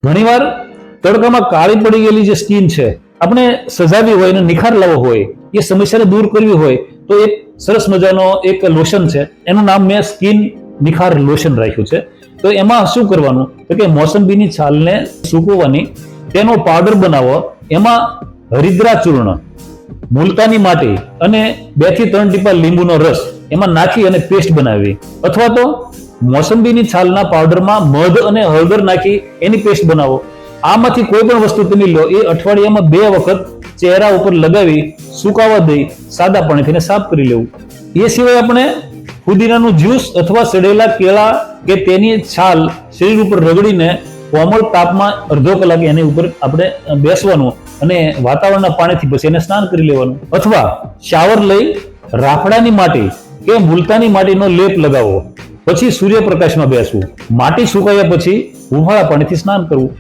ઘણીવાર તડકામાં કાળી પડી ગયેલી જે સ્કિન છે, આપણે સજાવી હોય અને નિખાર લાવવો હોય, એ સમસ્યાને દૂર કરવી હોય તો એક સરસ મજાનો એક લોશન છે, એનું નામ મેં સ્કિન નિખાર લોશન રાખ્યું છે. તો એમાં શું કરવાનું તો કે મોસંબીની છાલને સૂકવવાની, તેનો પાવડર બનાવો, એમાં હરિદ્રા ચૂર્ણ, મુલતાની માટી અને 2 થી 3 ટીપા લીંબુનો રસ એમાં નાખી અને પેસ્ટ બનાવવી, અથવા તો મોસંબીની છાલના પાવડરમાં મધ અને હળદર નાખી એની પેસ્ટ બનાવો. આમાંથી કોઈ પણ વસ્તુ તમે લો, એ અઠવાડિયામાં 2 વખત ચહેરા ઉપર લગાવી સુકાવા દઈ સાદા પાણીથી સાફ કરી લેવું. એ સિવાય આપણે ફુદીનાનું જ્યુસ અથવા સડેલા કેળા કે તેની છાલ શરીર ઉપર રગડીને કોમળ તાપમાં અડધો કલાક એની ઉપર આપણે બેસવાનું અને વાતાવરણના પાણીથી પછી એને સ્નાન કરી લેવાનું. અથવા શાવર લઈ રાફડાની માટી કે મુલતાની માટીનો લેપ લગાવો, પછી સૂર્યપ્રકાશમાં બેસવું. માટી સુકાયા પછી હુંફાળા પાણીથી સ્નાન કરવું.